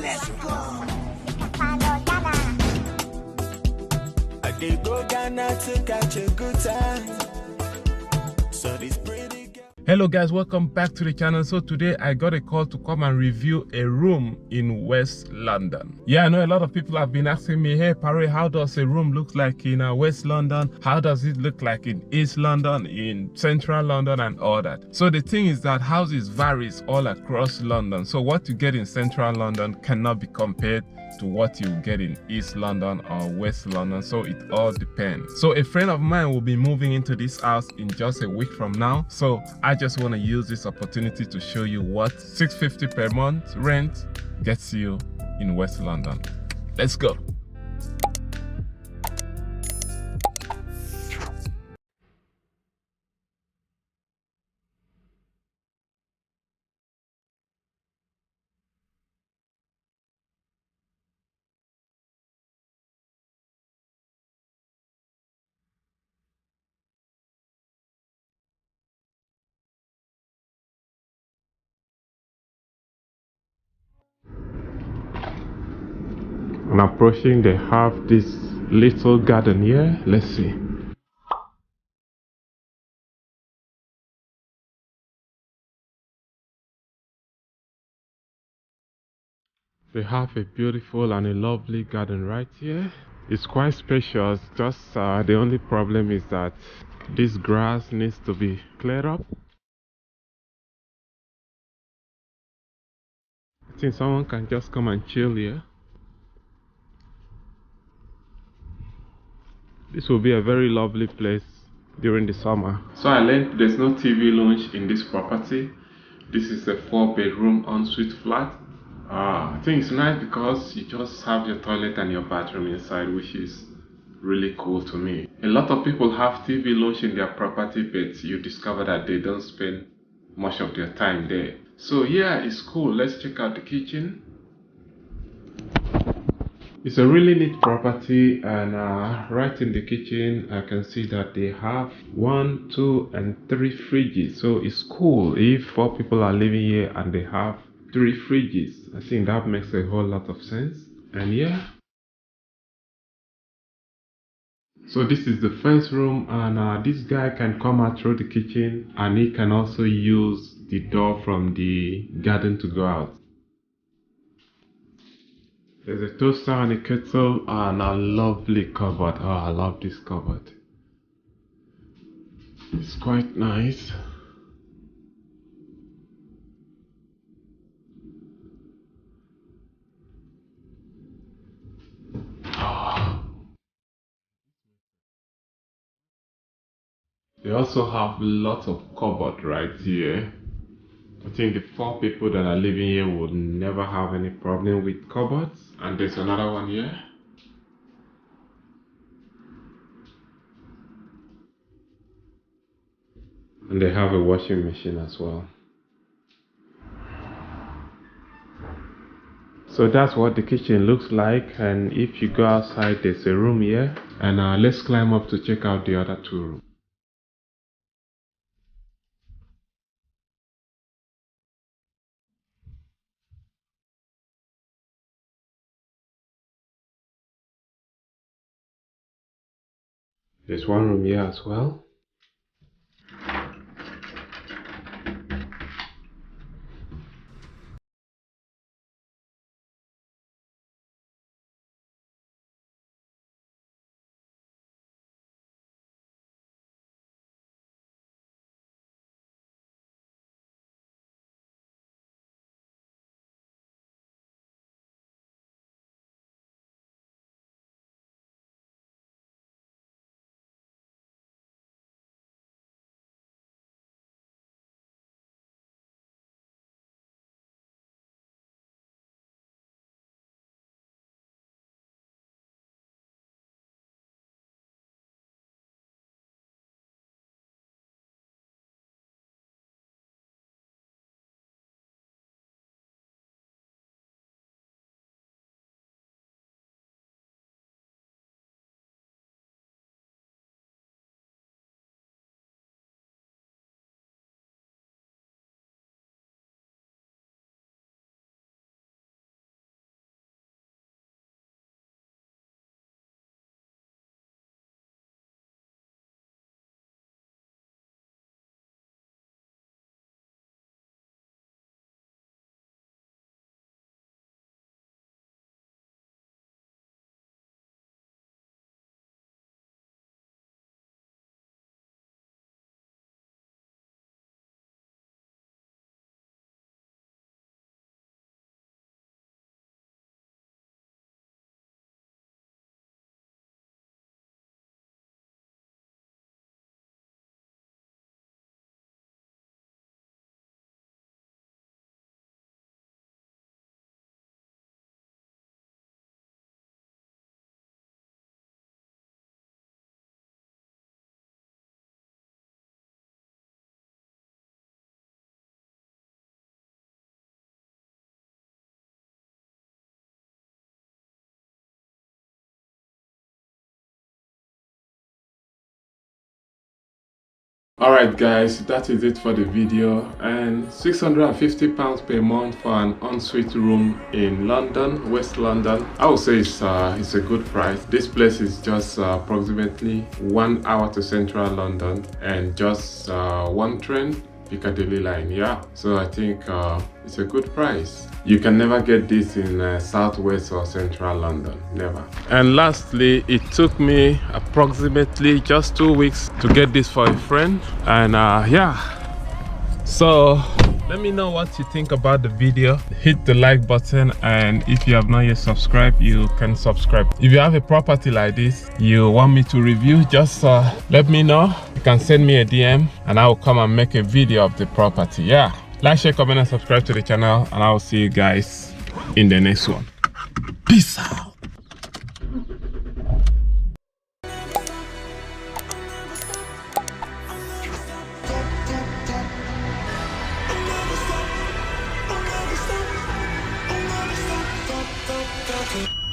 I did go Ghana to catch a good time. So this pretty girl. Hello guys, welcome back to the channel. So today I got a call to come and review a room in West London. Yeah, I know a lot of people have been asking me, hey Paray, how does a room look like in West London? How does it look like in East London, in Central London and all that? So the thing is that houses varies all across London. So what you get in Central London cannot be compared to what you get in East London or West London, so it all depends. So a friend of mine will be moving into this house in just a week from now, so I just want to use this opportunity to show you what £650 per month rent gets you in West London. Let's go. I'm approaching, they have this little garden here. Let's see. They have a beautiful and a lovely garden right here. It's quite spacious, just the only problem is that this grass needs to be cleared up. I think someone can just come and chill here. This will be a very lovely place during the summer. So I learned there's no TV lounge in this property. This is a 4-bedroom ensuite flat. I think it's nice because you just have your toilet and your bathroom inside, which is really cool to me. A lot of people have TV lounge in their property, but you discover that they don't spend much of their time there. So yeah, it's cool. Let's check out the kitchen. It's a really neat property, and right in the kitchen I can see that they have 1, 2 and 3 fridges. So it's cool if 4 people are living here and they have 3 fridges. I think that makes a whole lot of sense. And yeah, so this is the first room, and this guy can come out through the kitchen, and he can also use the door from the garden to go out. There's a toaster and a kettle and a lovely cupboard. Oh, I love this cupboard. It's quite nice. They also have lots of cupboard right here. I think the 4 people that are living here would never have any problem with cupboards. And there's another one here. And they have a washing machine as well. So that's what the kitchen looks like, and if you go outside there's a room here, and let's climb up to check out the other 2 rooms. There's 1 room here as well. Alright guys, that is it for the video, and £650 per month for an ensuite room in London, West London. I would say it's a good price. This place is just approximately 1 hour to central London and just one train, Piccadilly line. Yeah, so I think it's a good price. You can never get this in southwest or central London, never. And lastly, it took me approximately just 2 weeks to get this for a friend, and yeah, so let me know what you think about the video. Hit the like button, and if you have not yet subscribed, you can subscribe. If you have a property like this you want me to review, just let me know. You can send me a DM and I will come and make a video of the property. Yeah, like, share, comment and subscribe to the channel, and I will see you guys in the next one. Peace out. Okay.